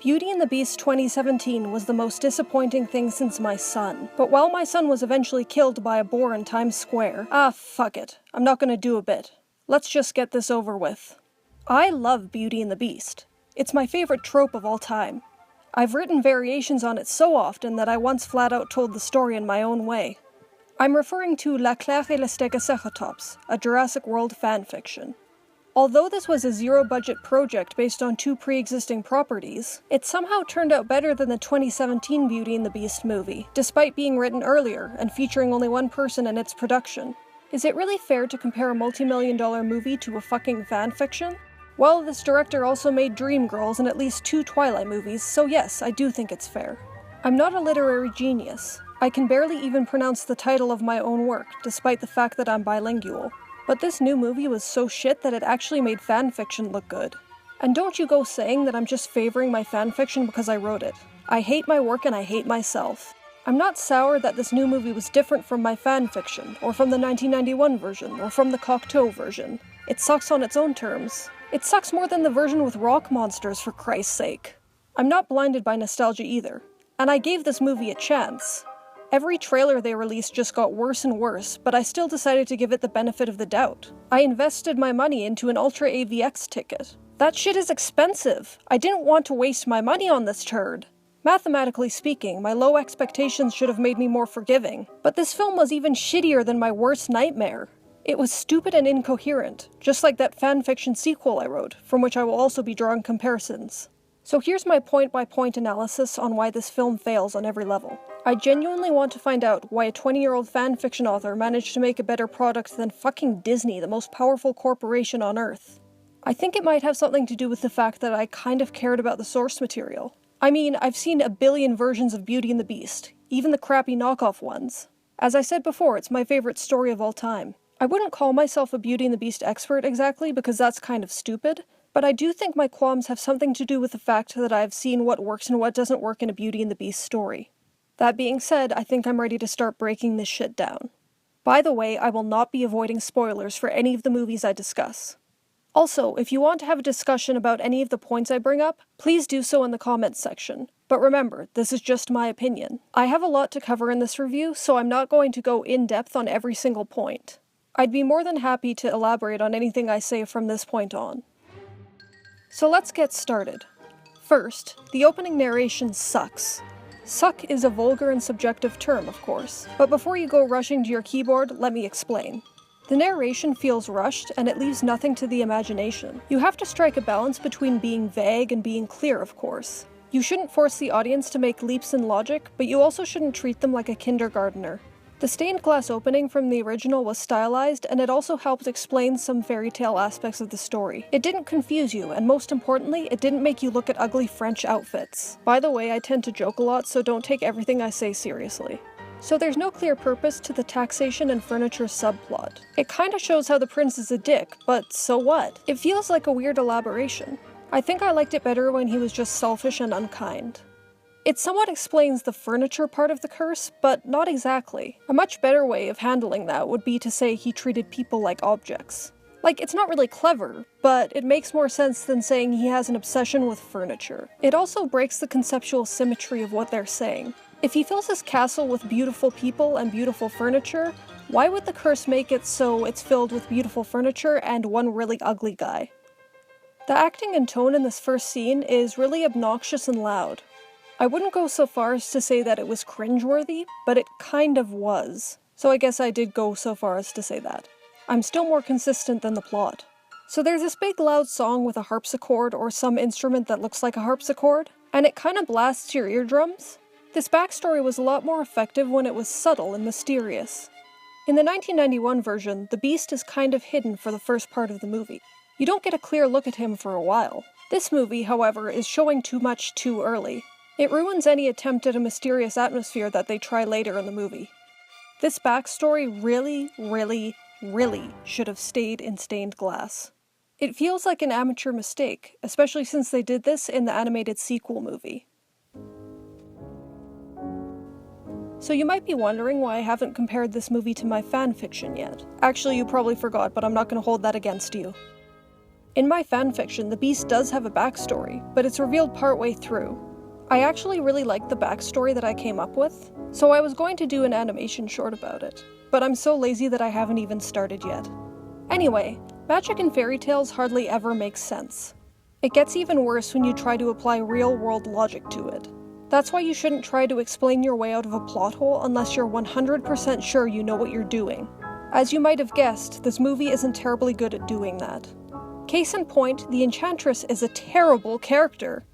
Beauty and the Beast 2017 was the most disappointing thing since my son. But while my son was eventually killed by a boar in Times Square, fuck it. I'm not gonna do a bit. Let's just get this over with. I love Beauty and the Beast. It's my favorite trope of all time. I've written variations on it so often that I once flat out told the story in my own way. I'm referring to La Claire et le Stegosaurus, a Jurassic World fanfiction. Although this was a zero-budget project based on two pre-existing properties, it somehow turned out better than the 2017 Beauty and the Beast movie, despite being written earlier and featuring only one person in its production. Is it really fair to compare a multi-million-dollar movie to a fucking fanfiction? Well, this director also made Dreamgirls and at least 2 Twilight movies, so yes, I do think it's fair. I'm not a literary genius. I can barely even pronounce the title of my own work, despite the fact that I'm bilingual. But this new movie was so shit that it actually made fanfiction look good. And don't you go saying that I'm just favoring my fanfiction because I wrote it. I hate my work and I hate myself. I'm not sour that this new movie was different from my fanfiction, or from the 1991 version, or from the Cocteau version. It sucks on its own terms. It sucks more than the version with rock monsters, for Christ's sake. I'm not blinded by nostalgia either, and I gave this movie a chance. Every trailer they released just got worse and worse, but I still decided to give it the benefit of the doubt. I invested my money into an Ultra AVX ticket. That shit is expensive. I didn't want to waste my money on this turd. Mathematically speaking, my low expectations should have made me more forgiving, but this film was even shittier than my worst nightmare. It was stupid and incoherent, just like that fanfiction sequel I wrote, from which I will also be drawing comparisons. So here's my point-by-point analysis on why this film fails on every level. I genuinely want to find out why a 20-year-old fanfiction author managed to make a better product than fucking Disney, the most powerful corporation on Earth. I think it might have something to do with the fact that I kind of cared about the source material. I mean, I've seen a billion versions of Beauty and the Beast, even the crappy knockoff ones. As I said before, it's my favorite story of all time. I wouldn't call myself a Beauty and the Beast expert exactly, because that's kind of stupid, but I do think my qualms have something to do with the fact that I've seen what works and what doesn't work in a Beauty and the Beast story. That being said, I think I'm ready to start breaking this shit down. By the way, I will not be avoiding spoilers for any of the movies I discuss. Also, if you want to have a discussion about any of the points I bring up, please do so in the comments section. But remember, this is just my opinion. I have a lot to cover in this review, so I'm not going to go in depth on every single point. I'd be more than happy to elaborate on anything I say from this point on. So let's get started. First, the opening narration sucks. Suck is a vulgar and subjective term, of course, but before you go rushing to your keyboard, let me explain. The narration feels rushed, and it leaves nothing to the imagination. You have to strike a balance between being vague and being clear, of course. You shouldn't force the audience to make leaps in logic, but you also shouldn't treat them like a kindergartner. The stained glass opening from the original was stylized, and it also helped explain some fairy tale aspects of the story. It didn't confuse you, and most importantly, it didn't make you look at ugly French outfits. By the way, I tend to joke a lot, so don't take everything I say seriously. So there's no clear purpose to the taxation and furniture subplot. It kinda shows how the prince is a dick, but so what? It feels like a weird elaboration. I think I liked it better when he was just selfish and unkind. It somewhat explains the furniture part of the curse, but not exactly. A much better way of handling that would be to say he treated people like objects. Like, it's not really clever, but it makes more sense than saying he has an obsession with furniture. It also breaks the conceptual symmetry of what they're saying. If he fills his castle with beautiful people and beautiful furniture, why would the curse make it so it's filled with beautiful furniture and one really ugly guy? The acting and tone in this first scene is really obnoxious and loud. I wouldn't go so far as to say that it was cringeworthy, but it kind of was. So I guess I did go so far as to say that. I'm still more consistent than the plot. So there's this big loud song with a harpsichord or some instrument that looks like a harpsichord, and it kind of blasts your eardrums. This backstory was a lot more effective when it was subtle and mysterious. In the 1991 version, the Beast is kind of hidden for the first part of the movie. You don't get a clear look at him for a while. This movie, however, is showing too much too early. It ruins any attempt at a mysterious atmosphere that they try later in the movie. This backstory really should have stayed in stained glass. It feels like an amateur mistake, especially since they did this in the animated sequel movie. So you might be wondering why I haven't compared this movie to my fanfiction yet. Actually, you probably forgot, but I'm not going to hold that against you. In my fanfiction, the Beast does have a backstory, but it's revealed partway through. I actually really liked the backstory that I came up with, so I was going to do an animation short about it, but I'm so lazy that I haven't even started yet. Anyway, magic in fairy tales hardly ever makes sense. It gets even worse when you try to apply real-world logic to it. That's why you shouldn't try to explain your way out of a plot hole unless you're 100% sure you know what you're doing. As you might have guessed, this movie isn't terribly good at doing that. Case in point, the Enchantress is a terrible character.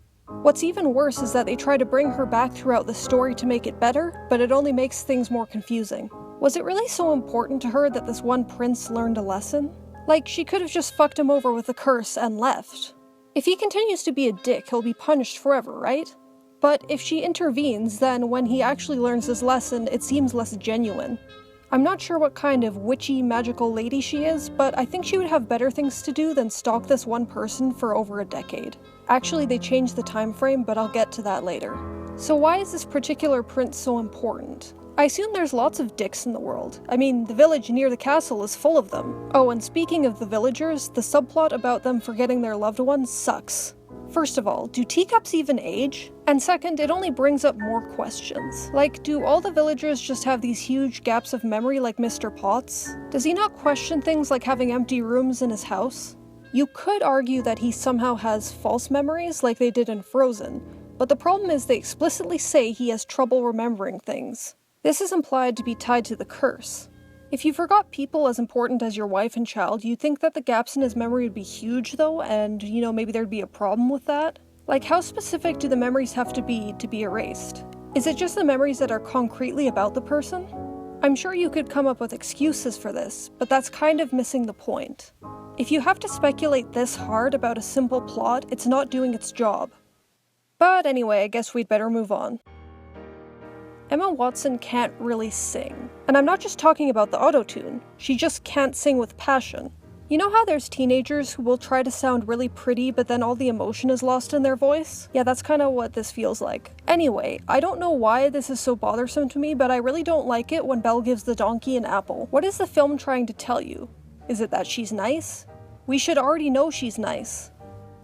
What's even worse is that they try to bring her back throughout the story to make it better, but it only makes things more confusing. Was it really so important to her that this one prince learned a lesson? Like, she could have just fucked him over with a curse and left. If he continues to be a dick, he'll be punished forever, right? But if she intervenes, then when he actually learns his lesson, it seems less genuine. I'm not sure what kind of witchy, magical lady she is, but I think she would have better things to do than stalk this one person for over a decade. Actually, they changed the time frame, but I'll get to that later. So why is this particular prince so important? I assume there's lots of dicks in the world. I mean, the village near the castle is full of them. Oh, and speaking of the villagers, the subplot about them forgetting their loved ones sucks. First of all, do teacups even age? And second, it only brings up more questions. Like, do all the villagers just have these huge gaps of memory like Mr. Potts? Does he not question things like having empty rooms in his house? You could argue that he somehow has false memories like they did in Frozen, but the problem is they explicitly say he has trouble remembering things. This is implied to be tied to the curse. If you forgot people as important as your wife and child, you'd think that the gaps in his memory would be huge though, and, maybe there'd be a problem with that? Like, how specific do the memories have to be erased? Is it just the memories that are concretely about the person? I'm sure you could come up with excuses for this, but that's kind of missing the point. If you have to speculate this hard about a simple plot, it's not doing its job. But anyway, I guess we'd better move on. Emma Watson can't really sing. And I'm not just talking about the autotune, she just can't sing with passion. You know how there's teenagers who will try to sound really pretty but then all the emotion is lost in their voice? Yeah, that's kind of what this feels like. Anyway, I don't know why this is so bothersome to me, but I really don't like it when Belle gives the donkey an apple. What is the film trying to tell you? Is it that she's nice? We should already know she's nice.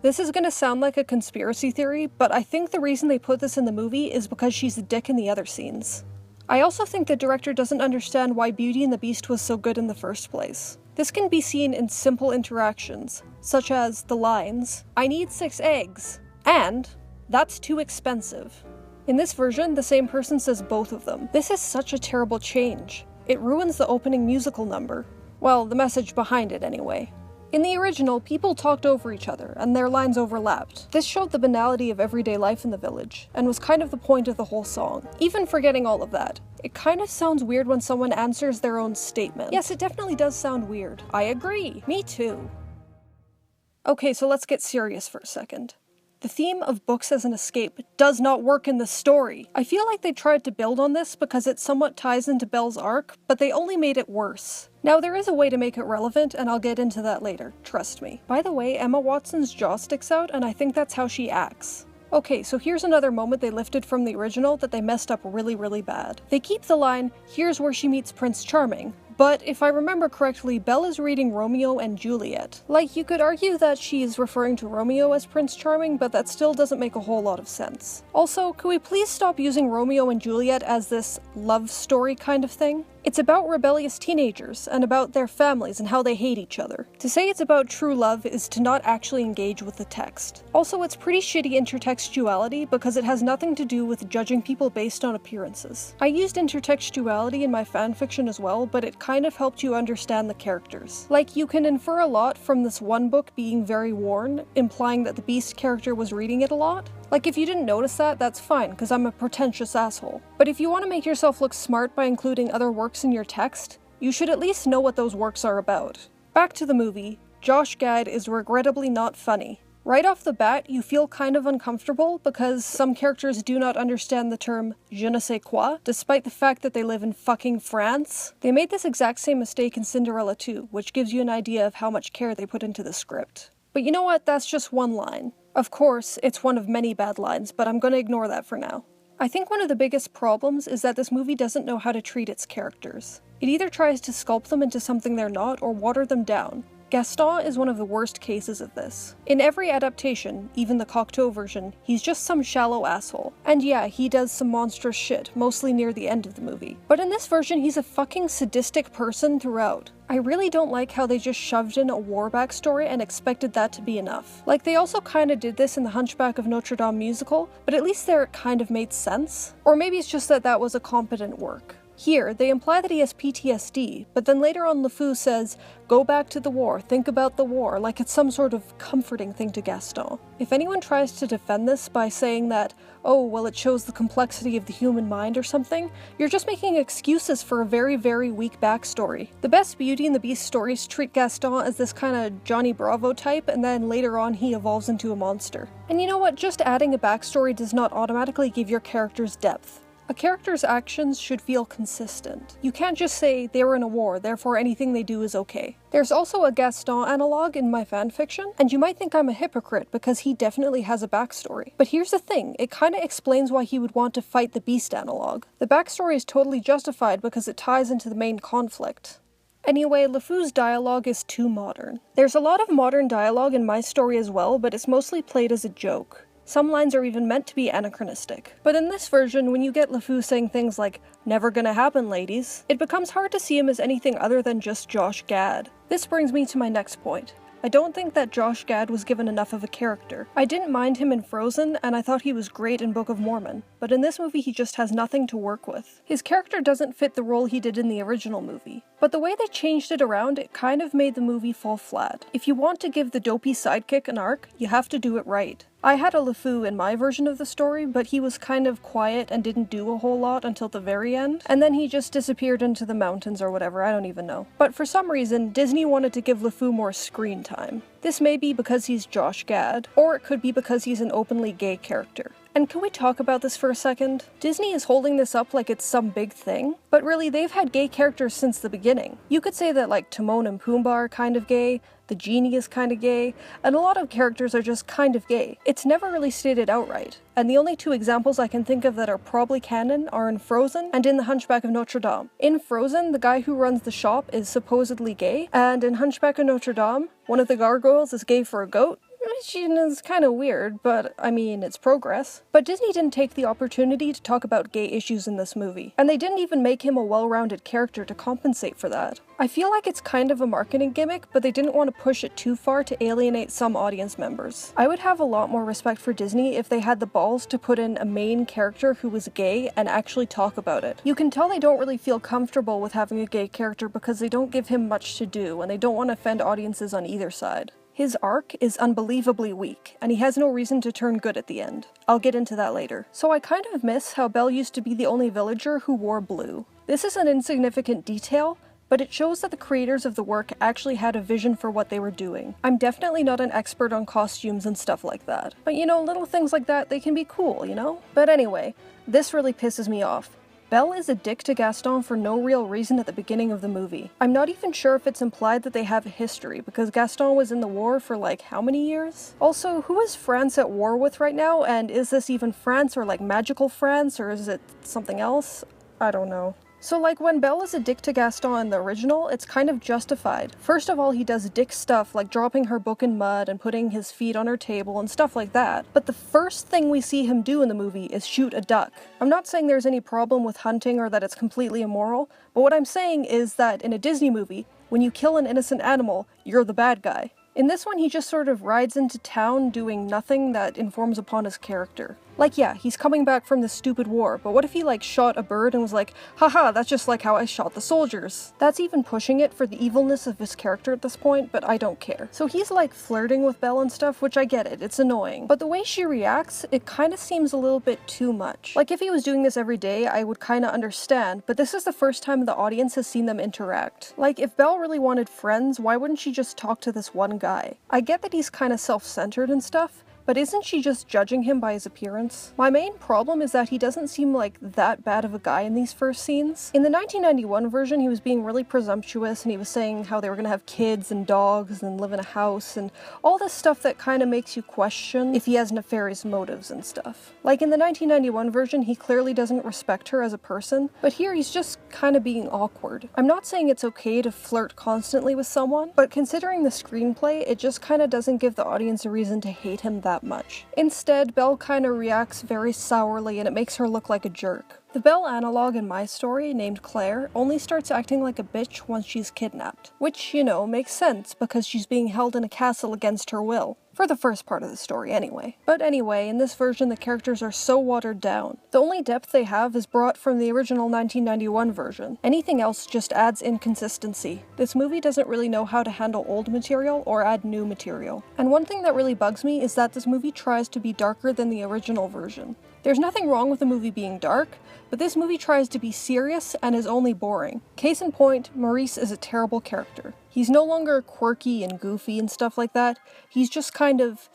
This is gonna sound like a conspiracy theory, but I think the reason they put this in the movie is because she's a dick in the other scenes. I also think the director doesn't understand why Beauty and the Beast was so good in the first place. This can be seen in simple interactions, such as the lines, "I need 6 eggs," and "That's too expensive." In this version, the same person says both of them. This is such a terrible change. It ruins the opening musical number. Well, the message behind it anyway. In the original, people talked over each other, and their lines overlapped. This showed the banality of everyday life in the village, and was kind of the point of the whole song. Even forgetting all of that, it kind of sounds weird when someone answers their own statement. Yes, it definitely does sound weird. I agree. Me too. Okay, so let's get serious for a second. The theme of books as an escape does not work in the story. I feel like they tried to build on this because it somewhat ties into Belle's arc, but they only made it worse. Now, there is a way to make it relevant, and I'll get into that later, trust me. By the way, Emma Watson's jaw sticks out, and I think that's how she acts. Okay, so here's another moment they lifted from the original that they messed up really, really bad. They keep the line, "Here's where she meets Prince Charming," but if I remember correctly, Belle is reading Romeo and Juliet. Like, you could argue that she's referring to Romeo as Prince Charming, but that still doesn't make a whole lot of sense. Also, could we please stop using Romeo and Juliet as this love story kind of thing? It's about rebellious teenagers, and about their families and how they hate each other. To say it's about true love is to not actually engage with the text. Also, it's pretty shitty intertextuality because it has nothing to do with judging people based on appearances. I used intertextuality in my fanfiction as well, but it kind of helped you understand the characters. Like, you can infer a lot from this one book being very worn, implying that the Beast character was reading it a lot. Like, if you didn't notice that, that's fine, because I'm a pretentious asshole. But if you want to make yourself look smart by including other works in your text, you should at least know what those works are about. Back to the movie, Josh Gad is regrettably not funny. Right off the bat, you feel kind of uncomfortable because some characters do not understand the term je ne sais quoi, despite the fact that they live in fucking France. They made this exact same mistake in Cinderella too, which gives you an idea of how much care they put into the script. But you know what, that's just one line. Of course, it's one of many bad lines, but I'm gonna ignore that for now. I think one of the biggest problems is that this movie doesn't know how to treat its characters. It either tries to sculpt them into something they're not or water them down. Gaston is one of the worst cases of this. In every adaptation, even the Cocteau version, he's just some shallow asshole. And yeah, he does some monstrous shit, mostly near the end of the movie. But in this version, he's a fucking sadistic person throughout. I really don't like how they just shoved in a war backstory and expected that to be enough. Like, they also kinda did this in the Hunchback of Notre Dame musical, but at least there it kind of made sense. Or maybe it's just that that was a competent work. Here, they imply that he has PTSD, but then later on LeFou says, "Go back to the war, think about the war," like it's some sort of comforting thing to Gaston. If anyone tries to defend this by saying that, oh, well it shows the complexity of the human mind or something, you're just making excuses for a very, very weak backstory. The best Beauty and the Beast stories treat Gaston as this kinda Johnny Bravo type, and then later on he evolves into a monster. And you know what, just adding a backstory does not automatically give your characters depth. A character's actions should feel consistent. You can't just say they were in a war, therefore anything they do is okay. There's also a Gaston analog in my fanfiction, and you might think I'm a hypocrite because he definitely has a backstory. But here's the thing, it kinda explains why he would want to fight the Beast analog. The backstory is totally justified because it ties into the main conflict. Anyway, LeFou's dialogue is too modern. There's a lot of modern dialogue in my story as well, but it's mostly played as a joke. Some lines are even meant to be anachronistic. But in this version, when you get LeFou saying things like, "Never gonna happen, ladies," it becomes hard to see him as anything other than just Josh Gad. This brings me to my next point. I don't think that Josh Gad was given enough of a character. I didn't mind him in Frozen, and I thought he was great in Book of Mormon, but in this movie he just has nothing to work with. His character doesn't fit the role he did in the original movie. But the way they changed it around, it kind of made the movie fall flat. If you want to give the dopey sidekick an arc, you have to do it right. I had a LeFou in my version of the story, but he was kind of quiet and didn't do a whole lot until the very end, and then he just disappeared into the mountains or whatever, I don't even know. But for some reason, Disney wanted to give LeFou more screen time. This may be because he's Josh Gad, or it could be because he's an openly gay character. And can we talk about this for a second? Disney is holding this up like it's some big thing, but really they've had gay characters since the beginning. You could say that like Timon and Pumbaa are kind of gay, the genie is kind of gay, and a lot of characters are just kind of gay. It's never really stated outright, and the only two examples I can think of that are probably canon are in Frozen and in The Hunchback of Notre Dame. In Frozen, the guy who runs the shop is supposedly gay, and in Hunchback of Notre Dame, one of the gargoyles is gay for a goat. Which is kind of weird, but I mean, it's progress. But Disney didn't take the opportunity to talk about gay issues in this movie, and they didn't even make him a well-rounded character to compensate for that. I feel like it's kind of a marketing gimmick, but they didn't want to push it too far to alienate some audience members. I would have a lot more respect for Disney if they had the balls to put in a main character who was gay and actually talk about it. You can tell they don't really feel comfortable with having a gay character because they don't give him much to do, and they don't want to offend audiences on either side. His arc is unbelievably weak, and he has no reason to turn good at the end. I'll get into that later. So I kind of miss how Belle used to be the only villager who wore blue. This is an insignificant detail, but it shows that the creators of the work actually had a vision for what they were doing. I'm definitely not an expert on costumes and stuff like that, but you know, little things like that, they can be cool, you know? But anyway, this really pisses me off. Belle is a dick to Gaston for no real reason at the beginning of the movie. I'm not even sure if it's implied that they have a history, because Gaston was in the war for like how many years? Also, who is France at war with right now, and is this even France or like magical France, or is it something else? I don't know. So like when Belle is a dick to Gaston in the original, it's kind of justified. First of all, he does dick stuff like dropping her book in mud and putting his feet on her table and stuff like that. But the first thing we see him do in the movie is shoot a duck. I'm not saying there's any problem with hunting or that it's completely immoral, but what I'm saying is that in a Disney movie, when you kill an innocent animal, you're the bad guy. In this one, he just sort of rides into town doing nothing that informs upon his character. Like, yeah, he's coming back from this stupid war, but what if he, like, shot a bird and was like, haha, that's just like how I shot the soldiers? That's even pushing it for the evilness of his character at this point, but I don't care. So he's, like, flirting with Belle and stuff, which I get it, it's annoying. But the way she reacts, it kinda seems a little bit too much. Like, if he was doing this every day, I would kinda understand, but this is the first time the audience has seen them interact. Like, if Belle really wanted friends, why wouldn't she just talk to this one guy? I get that he's kinda self-centered and stuff, but isn't she just judging him by his appearance? My main problem is that he doesn't seem like that bad of a guy in these first scenes. In the 1991 version, he was being really presumptuous and he was saying how they were gonna have kids and dogs and live in a house and all this stuff that kind of makes you question if he has nefarious motives and stuff. Like in the 1991 version, he clearly doesn't respect her as a person, but here he's just kind of being awkward. I'm not saying it's okay to flirt constantly with someone, but considering the screenplay, it just kind of doesn't give the audience a reason to hate him that much. Instead, Belle kind of reacts very sourly and it makes her look like a jerk. The Belle analog in my story, named Claire, only starts acting like a bitch once she's kidnapped. Which, you know, makes sense because she's being held in a castle against her will. For the first part of the story, anyway. But anyway, in this version the characters are so watered down. The only depth they have is brought from the original 1991 version. Anything else just adds inconsistency. This movie doesn't really know how to handle old material or add new material. And one thing that really bugs me is that this movie tries to be darker than the original version. There's nothing wrong with the movie being dark, but this movie tries to be serious and is only boring. Case in point, Maurice is a terrible character. He's no longer quirky and goofy and stuff like that, he's just kind of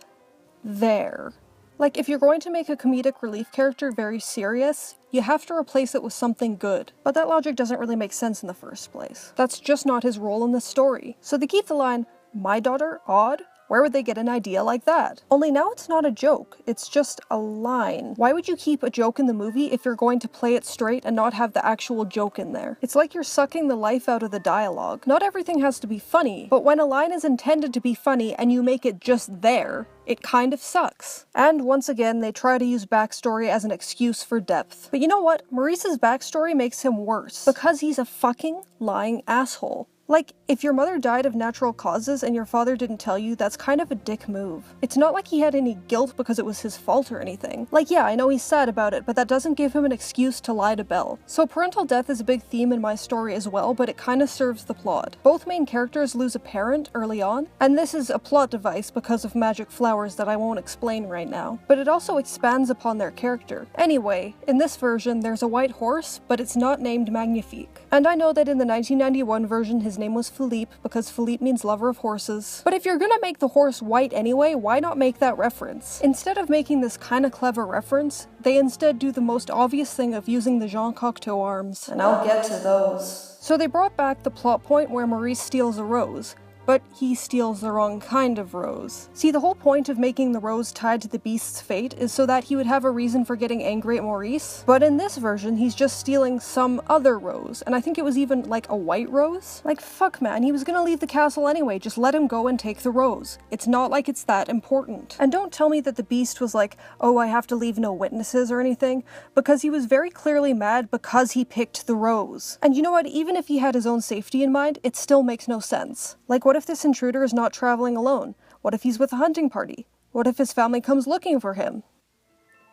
there. Like, if you're going to make a comedic relief character very serious, you have to replace it with something good. But that logic doesn't really make sense in the first place. That's just not his role in the story. So they keep the line, "My daughter? Odd? Where would they get an idea like that?" Only now it's not a joke, it's just a line. Why would you keep a joke in the movie if you're going to play it straight and not have the actual joke in there? It's like you're sucking the life out of the dialogue. Not everything has to be funny, but when a line is intended to be funny and you make it just there, it kind of sucks. And once again, they try to use backstory as an excuse for depth. But you know what? Maurice's backstory makes him worse, because he's a fucking lying asshole. Like, if your mother died of natural causes and your father didn't tell you, that's kind of a dick move. It's not like he had any guilt because it was his fault or anything. Like, yeah, I know he's sad about it, but that doesn't give him an excuse to lie to Belle. So parental death is a big theme in my story as well, but it kind of serves the plot. Both main characters lose a parent early on, and this is a plot device because of magic flowers that I won't explain right now. But it also expands upon their character. Anyway, in this version, there's a white horse, but it's not named Magnifique. And I know that in the 1991 version, his name was Philippe because Philippe means lover of horses. But if you're gonna make the horse white anyway, why not make that reference? Instead of making this kinda clever reference, they instead do the most obvious thing of using the Jean Cocteau arms. And I'll get to those. So they brought back the plot point where Maurice steals a rose. But he steals the wrong kind of rose. See, the whole point of making the rose tied to the beast's fate is so that he would have a reason for getting angry at Maurice. But in this version, he's just stealing some other rose, and I think it was even like a white rose? Like, fuck man, he was gonna leave the castle anyway, just let him go and take the rose. It's not like it's that important. And don't tell me that the beast was like, oh, I have to leave no witnesses or anything, because he was very clearly mad because he picked the rose. And you know what, even if he had his own safety in mind, it still makes no sense. Like, what if this intruder is not traveling alone? What if he's with a hunting party? What if his family comes looking for him?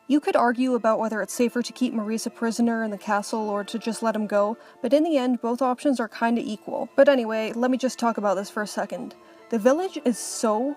You could argue about whether it's safer to keep Maurice a prisoner in the castle or to just let him go, but in the end, both options are kinda equal. But anyway, let me just talk about this for a second. The village is so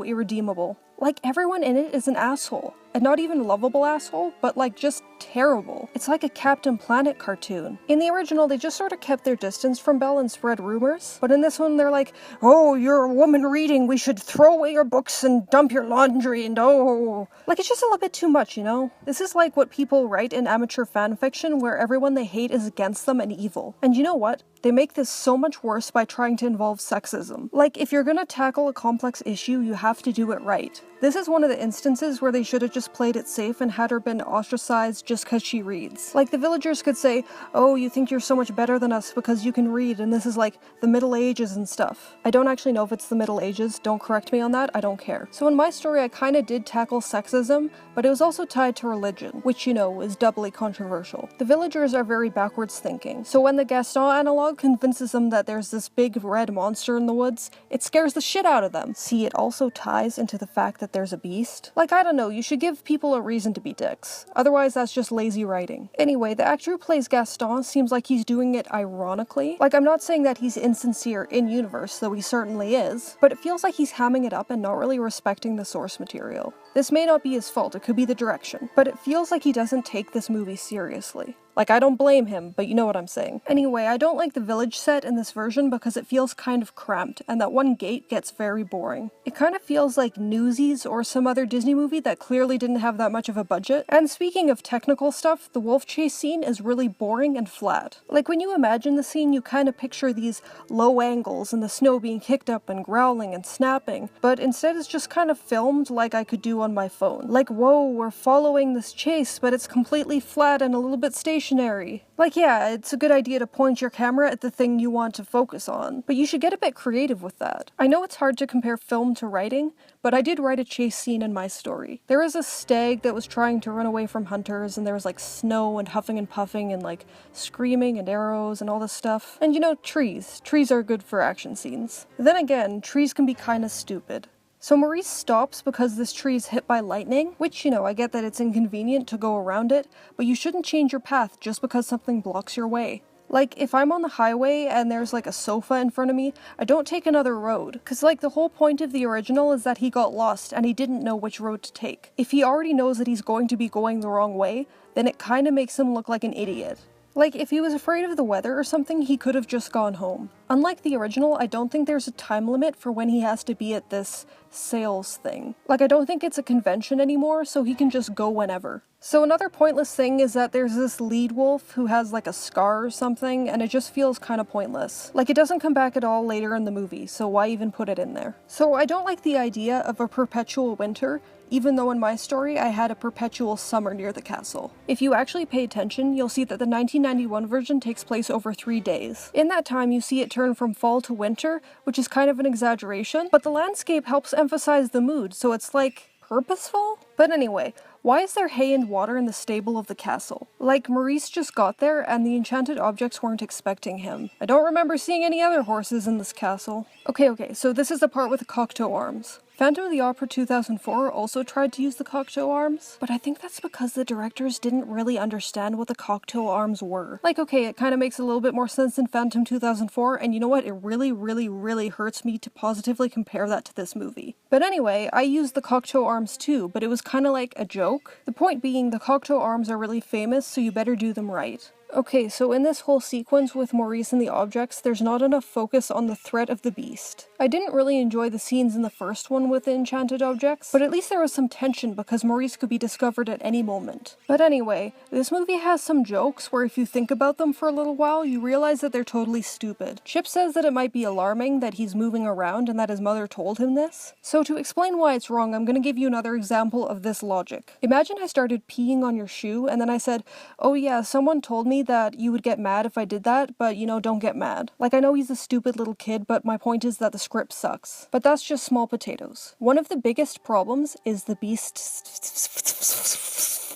irredeemable. Like, everyone in it is an asshole. And not even a lovable asshole, but like just terrible. It's like a Captain Planet cartoon. In the original, they just sort of kept their distance from Belle and spread rumors. But in this one, they're like, oh, you're a woman reading, we should throw away your books and dump your laundry and oh. Like, it's just a little bit too much, you know? This is like what people write in amateur fanfiction where everyone they hate is against them and evil. And you know what? They make this so much worse by trying to involve sexism. Like, if you're gonna tackle a complex issue, you have to do it right. This is one of the instances where they should have just played it safe and had her been ostracized just cause she reads. Like, the villagers could say, oh, you think you're so much better than us because you can read and this is like the Middle Ages and stuff. I don't actually know if it's the Middle Ages, don't correct me on that, I don't care. So in my story I kinda did tackle sexism, but it was also tied to religion, which, you know, is doubly controversial. The villagers are very backwards thinking, so when the Gaston analog convinces them that there's this big red monster in the woods, it scares the shit out of them. See, it also ties into the fact that there's a beast. Like, I don't know, you should give people a reason to be dicks. Otherwise, that's just lazy writing. Anyway, the actor who plays Gaston seems like he's doing it ironically. Like, I'm not saying that he's insincere in-universe, though he certainly is, but it feels like he's hamming it up and not really respecting the source material. This may not be his fault, it could be the direction, but it feels like he doesn't take this movie seriously. Like, I don't blame him, but you know what I'm saying. Anyway, I don't like the village set in this version because it feels kind of cramped, and that one gate gets very boring. It kind of feels like Newsies or some other Disney movie that clearly didn't have that much of a budget. And speaking of technical stuff, the wolf chase scene is really boring and flat. Like, when you imagine the scene, you kind of picture these low angles and the snow being kicked up and growling and snapping, but instead it's just kind of filmed like I could do on my phone. Like, whoa, we're following this chase, but it's completely flat and a little bit stationary. Like, yeah, it's a good idea to point your camera at the thing you want to focus on, but you should get a bit creative with that. I know it's hard to compare film to writing, but I did write a chase scene in my story. There was a stag that was trying to run away from hunters, and there was like snow and huffing and puffing and like screaming and arrows and all this stuff. And you know, trees. Trees are good for action scenes. Then again, trees can be kinda stupid. So Maurice stops because this tree is hit by lightning, which, you know, I get that it's inconvenient to go around it, but you shouldn't change your path just because something blocks your way. Like, if I'm on the highway and there's like a sofa in front of me, I don't take another road. Cause like the whole point of the original is that he got lost and he didn't know which road to take. If he already knows that he's going to be going the wrong way, then it kinda makes him look like an idiot. Like, if he was afraid of the weather or something, he could have just gone home. Unlike the original, I don't think there's a time limit for when he has to be at this sales thing. Like, I don't think it's a convention anymore, so he can just go whenever. So another pointless thing is that there's this lead wolf who has like a scar or something, and it just feels kind of pointless. Like, it doesn't come back at all later in the movie, so why even put it in there? So I don't like the idea of a perpetual winter, even though in my story I had a perpetual summer near the castle. If you actually pay attention, you'll see that the 1991 version takes place over 3 days. In that time, you see it turn from fall to winter, which is kind of an exaggeration, but the landscape helps emphasize the mood, so it's like purposeful? But anyway, why is there hay and water in the stable of the castle? Like, Maurice just got there and the enchanted objects weren't expecting him. I don't remember seeing any other horses in this castle. Okay, so this is the part with the Cocteau arms. Phantom of the Opera 2004 also tried to use the Cocteau arms, but I think that's because the directors didn't really understand what the Cocteau arms were. Like, okay, it kind of makes a little bit more sense in Phantom 2004, and you know what? It really hurts me to positively compare that to this movie. But anyway, I used the Cocteau arms too, but it was kind of like a joke. The point being, the Cocteau arms are really famous, so you better do them right. Okay, so in this whole sequence with Maurice and the objects, there's not enough focus on the threat of the beast. I didn't really enjoy the scenes in the first one with the enchanted objects, but at least there was some tension because Maurice could be discovered at any moment. But anyway, this movie has some jokes where if you think about them for a little while, you realize that they're totally stupid. Chip says that it might be alarming that he's moving around and that his mother told him this. So to explain why it's wrong, I'm gonna give you another example of this logic. Imagine I started peeing on your shoe and then I said, oh yeah, someone told me that you would get mad if I did that, but you know, don't get mad. Like, I know he's a stupid little kid, but my point is that the script sucks. But that's just small potatoes. One of the biggest problems is the beast.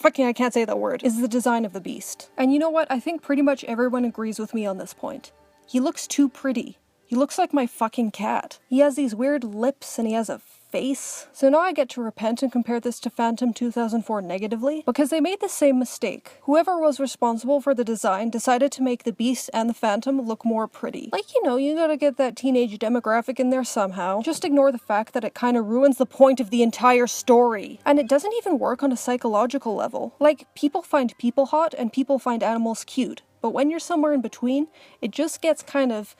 Fucking, I can't say that word. Is the design of the beast. And you know what? I think pretty much everyone agrees with me on this point. He looks too pretty. He looks like my fucking cat. He has these weird lips and he has a face. So now I get to repent and compare this to Phantom 2004 negatively, because they made the same mistake. Whoever was responsible for the design decided to make the Beast and the Phantom look more pretty. Like, you know, you gotta get that teenage demographic in there somehow. Just ignore the fact that it kinda ruins the point of the entire story. And it doesn't even work on a psychological level. Like, people find people hot and people find animals cute. But when you're somewhere in between, it just gets kind of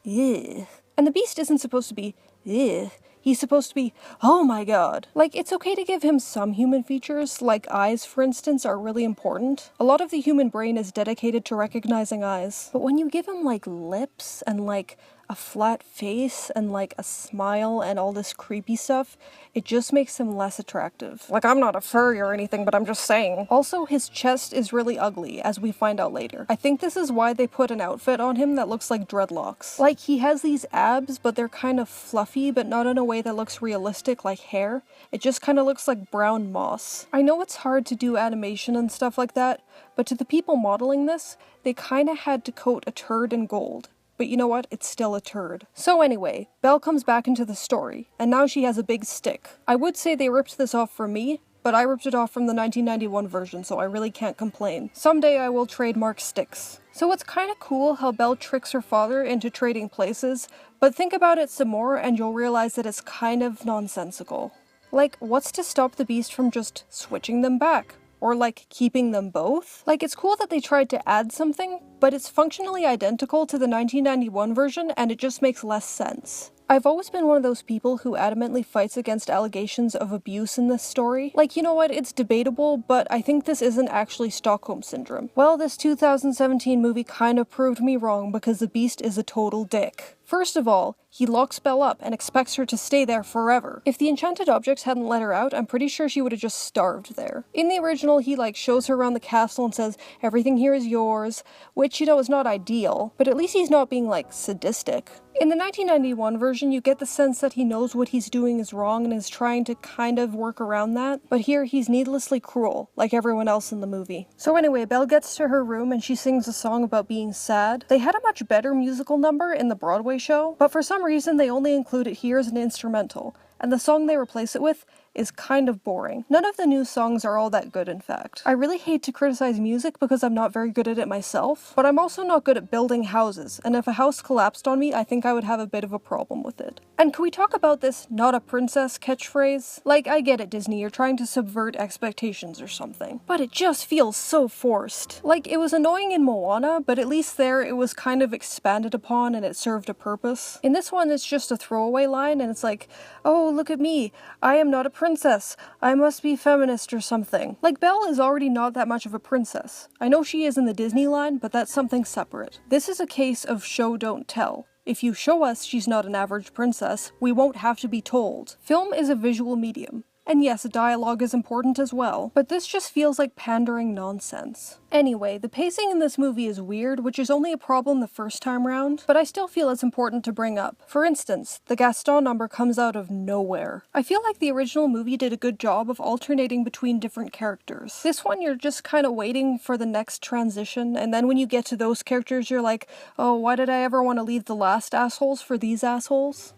ugh. And the Beast isn't supposed to be ugh. He's supposed to be, oh my god. Like, it's okay to give him some human features, like eyes, for instance, are really important. A lot of the human brain is dedicated to recognizing eyes. But when you give him, like, lips and, like, a flat face and, like, a smile and all this creepy stuff, it just makes him less attractive. Like, I'm not a furry or anything, but I'm just saying. Also, his chest is really ugly, as we find out later. I think this is why they put an outfit on him that looks like dreadlocks. Like, he has these abs, but they're kind of fluffy, but not in a way that looks realistic like hair. It just kind of looks like brown moss. I know it's hard to do animation and stuff like that, but to the people modeling this, they kind of had to coat a turd in gold. But you know what? It's still a turd. So anyway, Belle comes back into the story, and now she has a big stick. I would say they ripped this off from me, but I ripped it off from the 1991 version, so I really can't complain. Someday I will trademark sticks. So it's kind of cool how Belle tricks her father into trading places, but think about it some more and you'll realize that it's kind of nonsensical. Like, what's to stop the Beast from just switching them back? Or like keeping them both. Like, it's cool that they tried to add something, but it's functionally identical to the 1991 version and it just makes less sense. I've always been one of those people who adamantly fights against allegations of abuse in this story. Like, you know what, it's debatable, but I think this isn't actually Stockholm Syndrome. Well, this 2017 movie kind of proved me wrong because the Beast is a total dick. First of all, he locks Belle up and expects her to stay there forever. If the enchanted objects hadn't let her out, I'm pretty sure she would have just starved there. In the original, he shows her around the castle and says, everything here is yours, which, is not ideal, but at least he's not being, sadistic. In the 1991 version, you get the sense that he knows what he's doing is wrong and is trying to kind of work around that, but here he's needlessly cruel, like everyone else in the movie. So anyway, Belle gets to her room and she sings a song about being sad. They had a much better musical number in the Broadway show, but for some reason they only include it here as an instrumental, and the song they replace it with is kind of boring. None of the new songs are all that good, in fact. I really hate to criticize music because I'm not very good at it myself, but I'm also not good at building houses, and if a house collapsed on me, I think I would have a bit of a problem with it. And can we talk about this "not a princess" catchphrase? I get it, Disney, you're trying to subvert expectations or something, but it just feels so forced. It was annoying in Moana, but at least there it was kind of expanded upon and it served a purpose. In this one, it's just a throwaway line, and it's like, oh, look at me, I am not a princess, I must be feminist or something. Belle is already not that much of a princess. I know she is in the Disney line, but that's something separate. This is a case of show don't tell. If you show us she's not an average princess, we won't have to be told. Film is a visual medium. And yes, dialogue is important as well, but this just feels like pandering nonsense. Anyway, the pacing in this movie is weird, which is only a problem the first time round, but I still feel it's important to bring up. For instance, the Gaston number comes out of nowhere. I feel like the original movie did a good job of alternating between different characters. This one, you're just kind of waiting for the next transition, and then when you get to those characters, you're like, oh, why did I ever want to leave the last assholes for these assholes?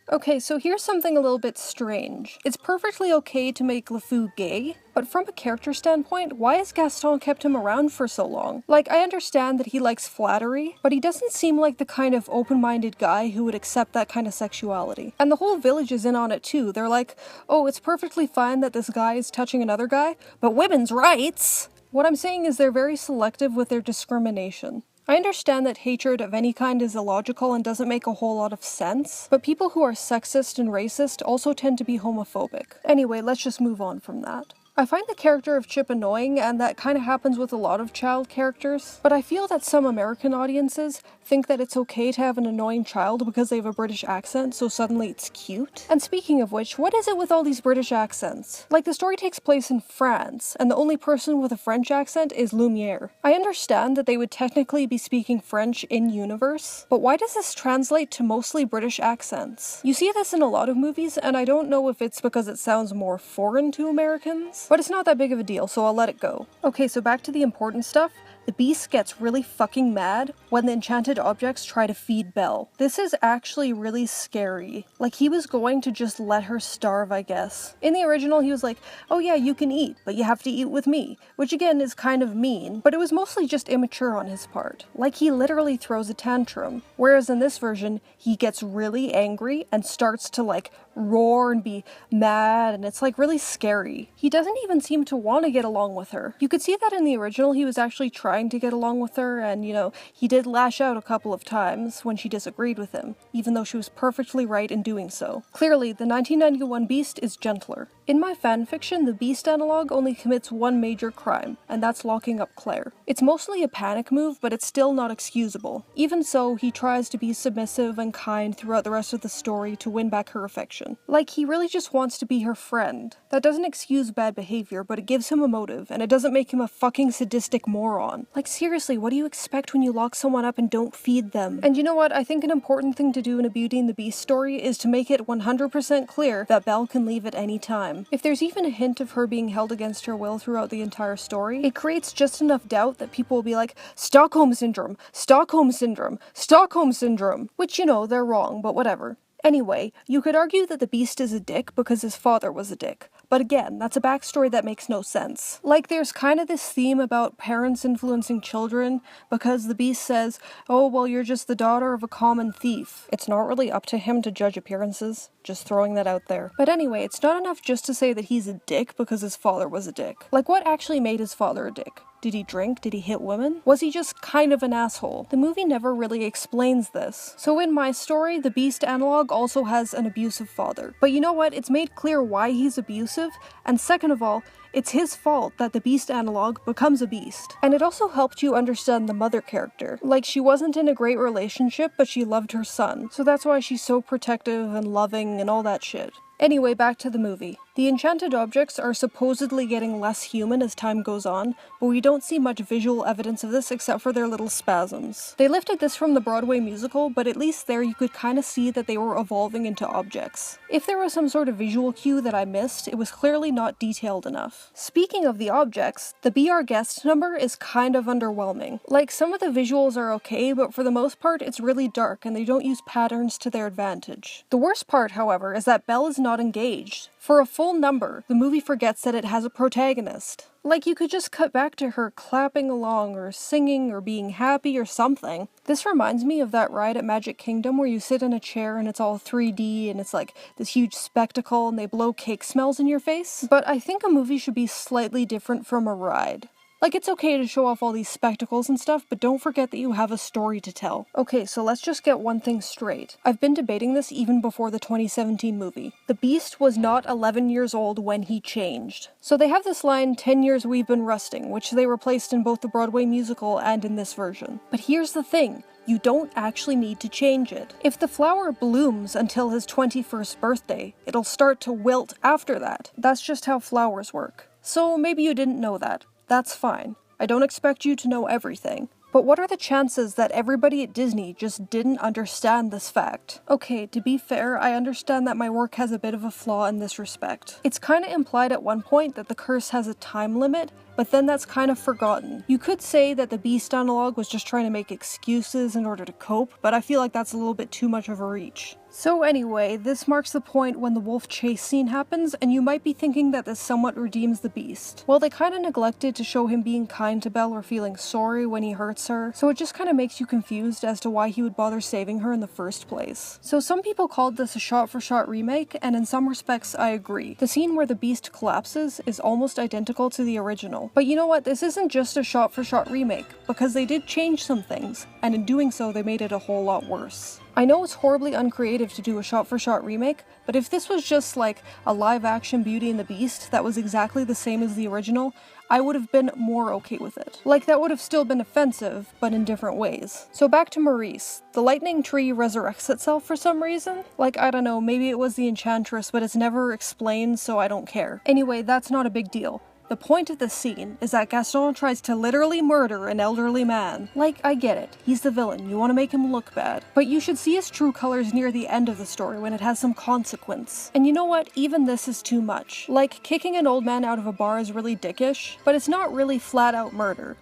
Okay, so here's something a little bit strange. It's perfectly okay to make LeFou gay, but from a character standpoint, why has Gaston kept him around for so long? I understand that he likes flattery, but he doesn't seem like the kind of open-minded guy who would accept that kind of sexuality. And the whole village is in on it too. They're like, oh, it's perfectly fine that this guy is touching another guy, but women's rights! What I'm saying is they're very selective with their discrimination. I understand that hatred of any kind is illogical and doesn't make a whole lot of sense, but people who are sexist and racist also tend to be homophobic. Anyway, let's just move on from that. I find the character of Chip annoying, and that kind of happens with a lot of child characters, but I feel that some American audiences think that it's okay to have an annoying child because they have a British accent, so suddenly it's cute. And speaking of which, what is it with all these British accents? The story takes place in France, and the only person with a French accent is Lumiere. I understand that they would technically be speaking French in-universe, but why does this translate to mostly British accents? You see this in a lot of movies, and I don't know if it's because it sounds more foreign to Americans, but it's not that big of a deal, so I'll let it go. Okay, so back to the important stuff. The Beast gets really fucking mad when the enchanted objects try to feed Belle. This is actually really scary. He was going to just let her starve, I guess. In the original, he was like, oh yeah, you can eat, but you have to eat with me, which again is kind of mean, but it was mostly just immature on his part. He literally throws a tantrum. Whereas in this version, he gets really angry and starts to roar and be mad, and it's really scary. He doesn't even seem to want to get along with her. You could see that in the original, he was actually trying to get along with her, and he did lash out a couple of times when she disagreed with him, even though she was perfectly right in doing so. Clearly, the 1991 Beast is gentler. In my fanfiction, the Beast analog only commits one major crime, and that's locking up Claire. It's mostly a panic move, but it's still not excusable. Even so, he tries to be submissive and kind throughout the rest of the story to win back her affection. He really just wants to be her friend. That doesn't excuse bad behavior, but it gives him a motive, and it doesn't make him a fucking sadistic moron. Seriously, what do you expect when you lock someone up and don't feed them? And you know what? I think an important thing to do in a Beauty and the Beast story is to make it 100% clear that Belle can leave at any time. If there's even a hint of her being held against her will throughout the entire story, it creates just enough doubt that people will be like, Stockholm Syndrome, Stockholm Syndrome, Stockholm Syndrome, which, they're wrong, but whatever. Anyway, you could argue that the Beast is a dick because his father was a dick, but again, that's a backstory that makes no sense. Like, there's kind of this theme about parents influencing children, because the Beast says, oh, well, you're just the daughter of a common thief. It's not really up to him to judge appearances. Just throwing that out there. But anyway, it's not enough just to say that he's a dick because his father was a dick. Like, what actually made his father a dick? Did he drink? Did he hit women? Was he just kind of an asshole? The movie never really explains this. So in my story, the Beast analog also has an abusive father. But you know what? It's made clear why he's abusive, and second of all, it's his fault that the Beast analog becomes a beast. And it also helped you understand the mother character. Like, she wasn't in a great relationship, but she loved her son. So that's why she's so protective and loving and all that shit. Anyway, back to the movie. The enchanted objects are supposedly getting less human as time goes on, but we don't see much visual evidence of this except for their little spasms. They lifted this from the Broadway musical, but at least there you could kind of see that they were evolving into objects. If there was some sort of visual cue that I missed, it was clearly not detailed enough. Speaking of the objects, the Be Our Guest number is kind of underwhelming. Like, some of the visuals are okay, but for the most part it's really dark and they don't use patterns to their advantage. The worst part, however, is that Belle is not engaged. For a full number, the movie forgets that it has a protagonist. Like, you could just cut back to her clapping along or singing or being happy or something. This reminds me of that ride at Magic Kingdom where you sit in a chair and it's all 3D and it's like this huge spectacle and they blow cake smells in your face. But I think a movie should be slightly different from a ride. Like, it's okay to show off all these spectacles and stuff, but don't forget that you have a story to tell. Okay, so let's just get one thing straight. I've been debating this even before the 2017 movie. The Beast was not 11 years old when he changed. So they have this line, 10 years we've been rusting, which they replaced in both the Broadway musical and in this version. But here's the thing. You don't actually need to change it. If the flower blooms until his 21st birthday, it'll start to wilt after that. That's just how flowers work. So maybe you didn't know that. That's fine. I don't expect you to know everything. But what are the chances that everybody at Disney just didn't understand this fact? Okay, to be fair, I understand that my work has a bit of a flaw in this respect. It's kinda implied at one point that the curse has a time limit, but then that's kind of forgotten. You could say that the Beast analog was just trying to make excuses in order to cope, but I feel like that's a little bit too much of a reach. So anyway, this marks the point when the wolf chase scene happens, and you might be thinking that this somewhat redeems the Beast. Well, they kinda neglected to show him being kind to Belle or feeling sorry when he hurts her, so it just kinda makes you confused as to why he would bother saving her in the first place. So some people called this a shot-for-shot remake, and in some respects I agree. The scene where the Beast collapses is almost identical to the original. But you know what, this isn't just a shot-for-shot remake, because they did change some things, and in doing so they made it a whole lot worse. I know it's horribly uncreative to do a shot-for-shot remake, but if this was just like a live-action Beauty and the Beast that was exactly the same as the original, I would have been more okay with it. Like, that would have still been offensive, but in different ways. So back to Maurice. The lightning tree resurrects itself for some reason. Like, I don't know, maybe it was the Enchantress, but it's never explained, so I don't care. Anyway, that's not a big deal. The point of this scene is that Gaston tries to literally murder an elderly man. Like, I get it, he's the villain, you want to make him look bad. But you should see his true colors near the end of the story when it has some consequence. And you know what, even this is too much. Like, kicking an old man out of a bar is really dickish, but it's not really flat out murder.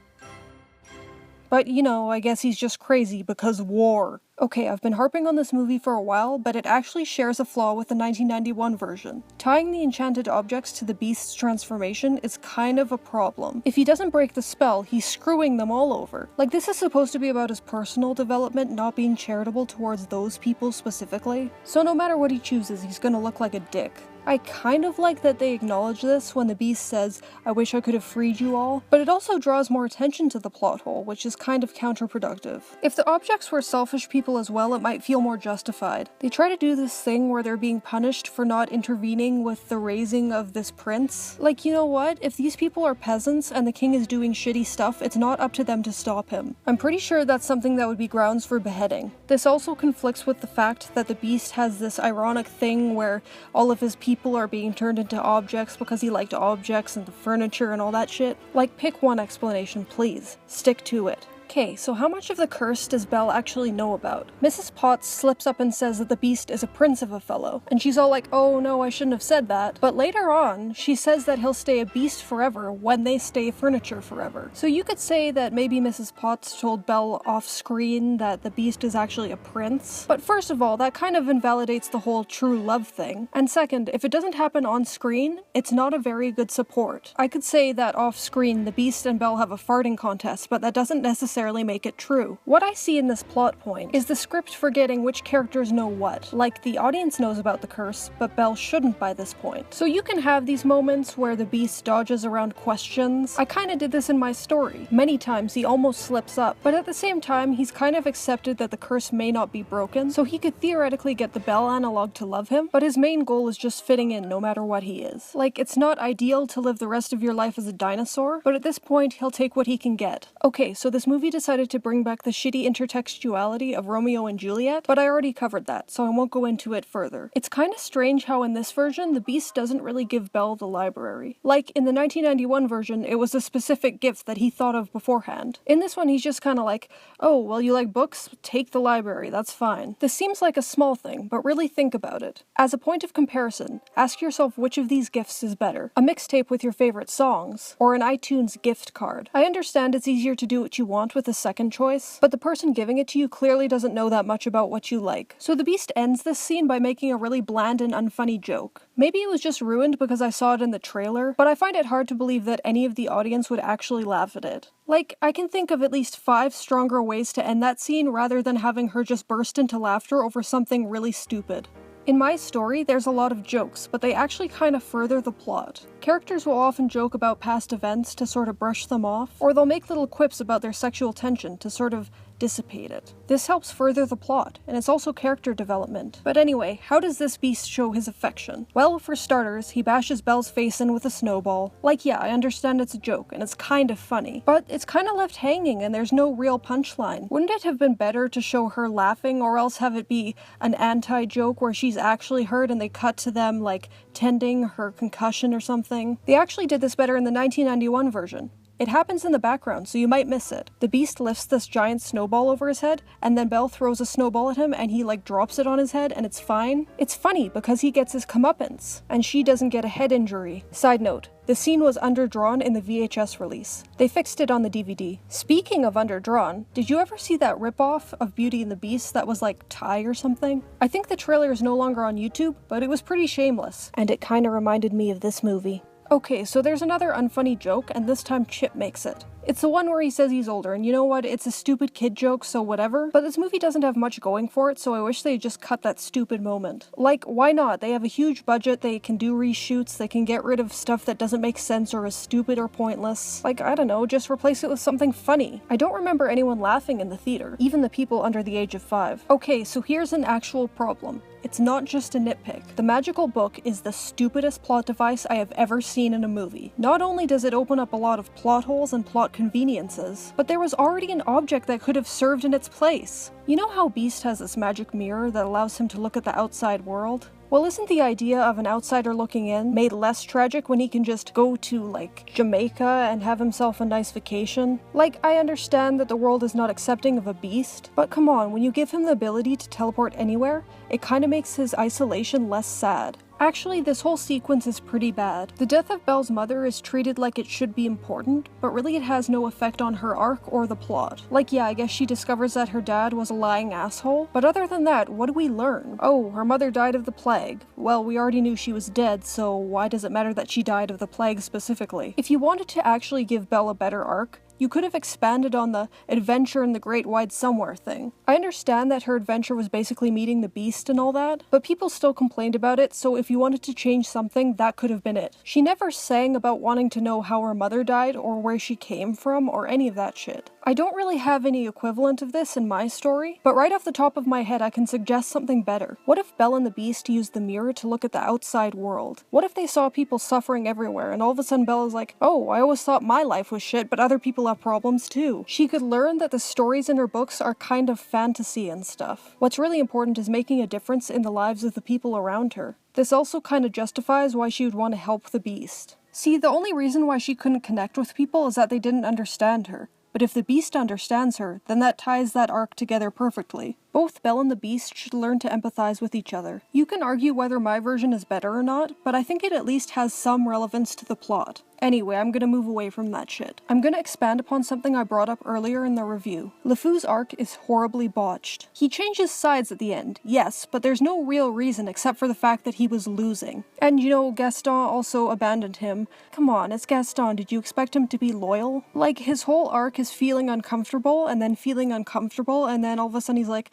But, you know, I guess he's just crazy because war. Okay, I've been harping on this movie for a while, but it actually shares a flaw with the 1991 version. Tying the enchanted objects to the Beast's transformation is kind of a problem. If he doesn't break the spell, he's screwing them all over. Like, this is supposed to be about his personal development, not being charitable towards those people specifically. So no matter what he chooses, he's gonna look like a dick. I kind of like that they acknowledge this when the Beast says, "I wish I could have freed you all," but it also draws more attention to the plot hole, which is kind of counterproductive. If the objects were selfish people as well, it might feel more justified. They try to do this thing where they're being punished for not intervening with the raising of this prince. Like, you know what? If these people are peasants and the king is doing shitty stuff, it's not up to them to stop him. I'm pretty sure that's something that would be grounds for beheading. This also conflicts with the fact that the Beast has this ironic thing where all of his people are being turned into objects because he liked objects and the furniture and all that shit. Like, pick one explanation, please. Stick to it. Okay, so how much of the curse does Belle actually know about? Mrs. Potts slips up and says that the beast is a prince of a fellow, and she's all like, oh no, I shouldn't have said that. But later on, she says that he'll stay a beast forever when they stay furniture forever. So you could say that maybe Mrs. Potts told Belle off screen that the beast is actually a prince. But first of all, that kind of invalidates the whole true love thing. And second, if it doesn't happen on screen, it's not a very good support. I could say that off screen, the beast and Belle have a farting contest, but that doesn't necessarily make it true. What I see in this plot point is the script forgetting which characters know what. Like, the audience knows about the curse, but Belle shouldn't by this point. So you can have these moments where the beast dodges around questions. I kinda did this in my story. Many times he almost slips up, but at the same time he's kind of accepted that the curse may not be broken, so he could theoretically get the Belle analog to love him, but his main goal is just fitting in no matter what he is. Like, it's not ideal to live the rest of your life as a dinosaur, but at this point he'll take what he can get. Okay, so this movie decided to bring back the shitty intertextuality of Romeo and Juliet, but I already covered that, so I won't go into it further. It's kinda strange how in this version, the beast doesn't really give Belle the library. Like, in the 1991 version, it was a specific gift that he thought of beforehand. In this one, he's just kinda like, oh, well, you like books? Take the library, that's fine. This seems like a small thing, but really think about it. As a point of comparison, ask yourself which of these gifts is better. A mixtape with your favorite songs, or an iTunes gift card. I understand it's easier to do what you want with a second choice, but the person giving it to you clearly doesn't know that much about what you like. So the beast ends this scene by making a really bland and unfunny joke. Maybe it was just ruined because I saw it in the trailer, but I find it hard to believe that any of the audience would actually laugh at it. Like, I can think of at least 5 stronger ways to end that scene rather than having her just burst into laughter over something really stupid. In my story, there's a lot of jokes, but they actually kind of further the plot. Characters will often joke about past events to sort of brush them off, or they'll make little quips about their sexual tension to sort of dissipate it. This helps further the plot, and it's also character development. But anyway, how does this beast show his affection? Well, for starters, he bashes Belle's face in with a snowball. Like, yeah, I understand it's a joke, and it's kind of funny, but it's kind of left hanging and there's no real punchline. Wouldn't it have been better to show her laughing, or else have it be an anti-joke where she's actually hurt and they cut to them, like, tending her concussion or something? They actually did this better in the 1991 version. It happens in the background, so you might miss it. The beast lifts this giant snowball over his head, and then Belle throws a snowball at him and he like drops it on his head and it's fine. It's funny because he gets his comeuppance, and she doesn't get a head injury. Side note, the scene was underdrawn in the VHS release. They fixed it on the DVD. Speaking of underdrawn, did you ever see that ripoff of Beauty and the Beast that was like Thai or something? I think the trailer is no longer on YouTube, but it was pretty shameless, and it kinda reminded me of this movie. Okay, so there's another unfunny joke, and this time Chip makes it. It's the one where he says he's older, and you know what, it's a stupid kid joke, so whatever. But this movie doesn't have much going for it, so I wish they just cut that stupid moment. Like, why not? They have a huge budget, they can do reshoots, they can get rid of stuff that doesn't make sense or is stupid or pointless. Like, I don't know, just replace it with something funny. I don't remember anyone laughing in the theater, even the people under the age of 5. Okay, so here's an actual problem. It's not just a nitpick. The magical book is the stupidest plot device I have ever seen in a movie. Not only does it open up a lot of plot holes and plot conveniences, but there was already an object that could have served in its place. You know how Beast has this magic mirror that allows him to look at the outside world? Well, isn't the idea of an outsider looking in made less tragic when he can just go to, like, Jamaica and have himself a nice vacation? Like, I understand that the world is not accepting of a beast, but come on, when you give him the ability to teleport anywhere, it kinda makes his isolation less sad. Actually, this whole sequence is pretty bad. The death of Belle's mother is treated like it should be important, but really it has no effect on her arc or the plot. Like, yeah, I guess she discovers that her dad was a lying asshole, but other than that, what do we learn? Oh, her mother died of the plague. Well, we already knew she was dead, so why does it matter that she died of the plague specifically? If you wanted to actually give Belle a better arc, you could have expanded on the adventure in the Great Wide Somewhere thing. I understand that her adventure was basically meeting the Beast and all that, but people still complained about it, so if you wanted to change something, that could have been it. She never sang about wanting to know how her mother died, or where she came from, or any of that shit. I don't really have any equivalent of this in my story, but right off the top of my head I can suggest something better. What if Belle and the Beast used the mirror to look at the outside world? What if they saw people suffering everywhere, and all of a sudden Bella's like, oh, I always thought my life was shit, but other people have problems too. She could learn that the stories in her books are kind of fantasy and stuff. What's really important is making a difference in the lives of the people around her. This also kind of justifies why she would want to help the Beast. See, the only reason why she couldn't connect with people is that they didn't understand her. but if the Beast understands her, then that ties that arc together perfectly. Both Belle and the Beast should learn to empathize with each other. You can argue whether my version is better or not, but I think it at least has some relevance to the plot. Anyway, I'm gonna move away from that shit. I'm gonna expand upon something I brought up earlier in the review. LeFou's arc is horribly botched. He changes sides at the end, yes, but there's no real reason except for the fact that he was losing. And you know, Gaston also abandoned him. Come on, it's Gaston, did you expect him to be loyal? Like, his whole arc is feeling uncomfortable, and then feeling uncomfortable, and then all of a sudden he's like,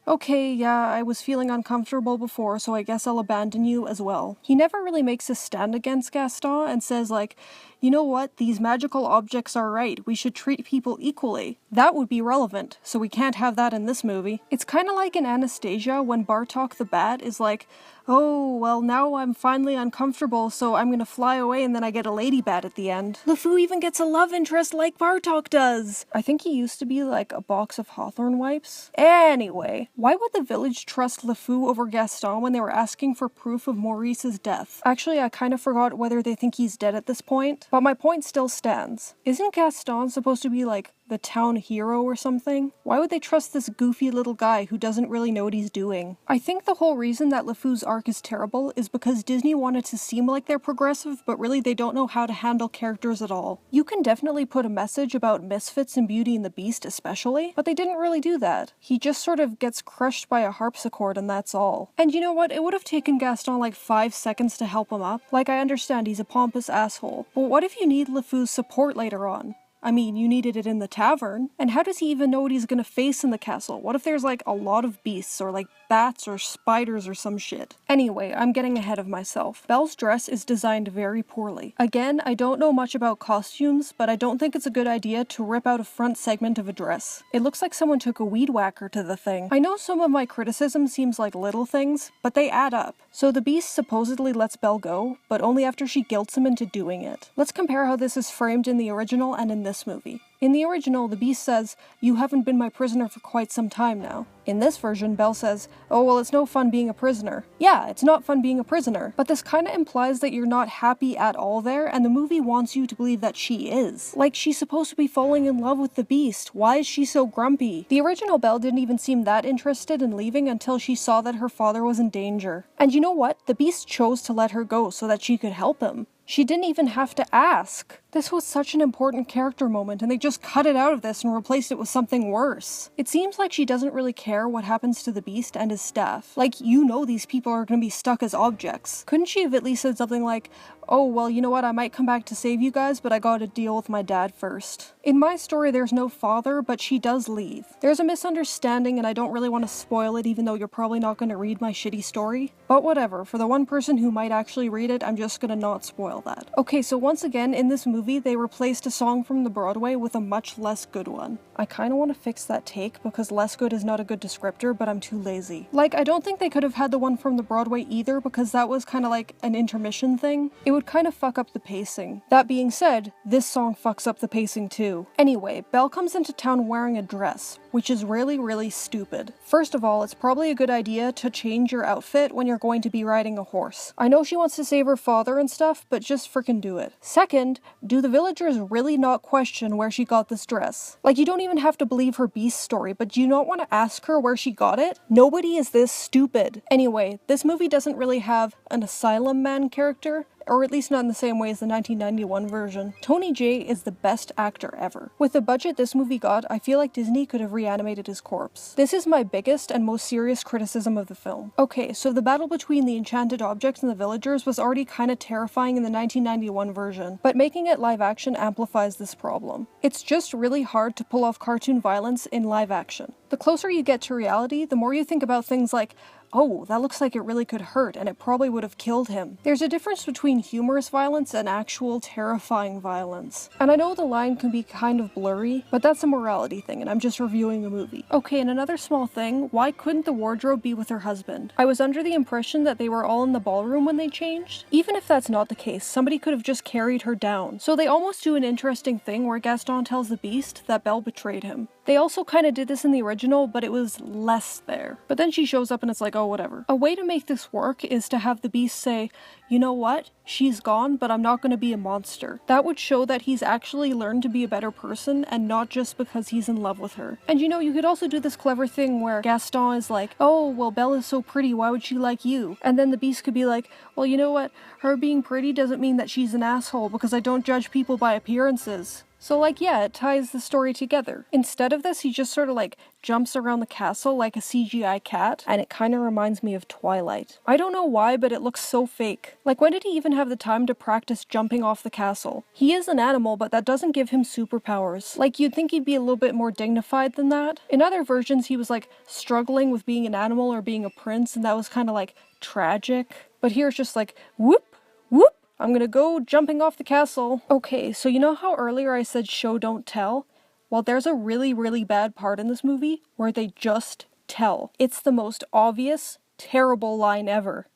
okay, yeah, I was feeling uncomfortable before, so I guess I'll abandon you as well. He never really makes a stand against Gaston and says like, you know what, these magical objects are right, we should treat people equally. That would be relevant, so we can't have that in this movie. It's kinda like in Anastasia when Bartok the Bat is like, oh, well now I'm finally uncomfortable, so I'm gonna fly away and then I get a lady bat at the end. LeFou even gets a love interest like Bartok does! I think he used to be like a box of Hawthorne wipes. Anyway, why would the village trust LeFou over Gaston when they were asking for proof of Maurice's death? Actually, I kind of forgot whether they think he's dead at this point, but my point still stands. Isn't Gaston supposed to be like the town hero or something? Why would they trust this goofy little guy who doesn't really know what he's doing? I think the whole reason that LeFou's arc is terrible is because Disney wanted to seem like they're progressive, but really they don't know how to handle characters at all. You can definitely put a message about misfits in Beauty and the Beast especially, but they didn't really do that. He just sort of gets crushed by a harpsichord and that's all. And you know what? It would have taken Gaston like 5 seconds to help him up. Like, I understand he's a pompous asshole, but what if you need LeFou's support later on? I mean, you needed it in the tavern. And how does he even know what he's gonna face in the castle? What if there's like a lot of beasts or like bats or spiders or some shit? Anyway, I'm getting ahead of myself. Belle's dress is designed very poorly. Again, I don't know much about costumes, but I don't think it's a good idea to rip out a front segment of a dress. It looks like someone took a weed whacker to the thing. I know some of my criticism seems like little things, but they add up. So the Beast supposedly lets Belle go, but only after she guilts him into doing it. Let's compare how this is framed in the original and in this movie. In the original, the Beast says, "You haven't been my prisoner for quite some time now." In this version, Belle says, "Oh, well, it's no fun being a prisoner." Yeah, it's not fun being a prisoner, but this kinda implies that you're not happy at all there, and the movie wants you to believe that she is. Like, she's supposed to be falling in love with the Beast. Why is she so grumpy? The original Belle didn't even seem that interested in leaving until she saw that her father was in danger. And you know what? The Beast chose to let her go so that she could help him. She didn't even have to ask. This was such an important character moment, and they just cut it out of this and replaced it with something worse. It seems like she doesn't really care what happens to the Beast and his staff. Like, you know these people are gonna be stuck as objects. Couldn't she have at least said something like, "Oh, well, you know what, I might come back to save you guys, but I gotta deal with my dad first." In my story, there's no father, but she does leave. There's a misunderstanding, and I don't really want to spoil it, even though you're probably not gonna read my shitty story. But whatever, for the one person who might actually read it, I'm just gonna not spoil that. Okay, so once again, in this movie, they replaced a song from the Broadway with a much less good one. I kinda want to fix that take, because less good is not a good descriptor, but I'm too lazy. Like, I don't think they could have had the one from the Broadway either, because that was kinda like an intermission thing. It would kind of fuck up the pacing. That being said, this song fucks up the pacing too. Anyway, Belle comes into town wearing a dress, which is really stupid. First of all, it's probably a good idea to change your outfit when you're going to be riding a horse. I know she wants to save her father and stuff, but just frickin' do it. Second, do the villagers really not question where she got this dress? Like, you don't even have to believe her Beast story, but do you not want to ask her where she got it? Nobody is this stupid. Anyway, this movie doesn't really have an Asylum Man character, or at least not in the same way as the 1991 version. Tony Jay is the best actor ever. With the budget this movie got, I feel like Disney could have reanimated his corpse. This is my biggest and most serious criticism of the film. Okay, so the battle between the enchanted objects and the villagers was already kinda terrifying in the 1991 version, but making it live action amplifies this problem. It's just really hard to pull off cartoon violence in live action. The closer you get to reality, the more you think about things like, oh, that looks like it really could hurt, and it probably would have killed him. There's a difference between humorous violence and actual terrifying violence. And I know the line can be kind of blurry, but that's a morality thing, and I'm just reviewing a movie. Okay, and another small thing, why couldn't the wardrobe be with her husband? I was under the impression that they were all in the ballroom when they changed. Even if that's not the case, somebody could have just carried her down. So they almost do an interesting thing where Gaston tells the Beast that Belle betrayed him. They also kind of did this in the original, but it was less there. But then she shows up and it's like, oh, whatever. A way to make this work is to have the Beast say, you know what? She's gone, but I'm not going to be a monster. That would show that he's actually learned to be a better person and not just because he's in love with her. And you know, you could also do this clever thing where Gaston is like, oh, well, Bella's so pretty, why would she like you? And then the Beast could be like, well, you know what? Her being pretty doesn't mean that she's an asshole because I don't judge people by appearances. So like, yeah, it ties the story together. Instead of this, he just sort of like jumps around the castle like a CGI cat, and it kind of reminds me of Twilight. I don't know why, but it looks so fake. Like, when did he even have the time to practice jumping off the castle? He is an animal, but that doesn't give him superpowers. Like, you'd think he'd be a little bit more dignified than that. In other versions, he was like struggling with being an animal or being a prince, and that was kind of like tragic. But here it's just like, whoop, whoop. I'm gonna go jumping off the castle. Okay, so you know how earlier I said show don't tell? Well, there's a really, really bad part in this movie where they just tell. It's the most obvious, terrible line ever.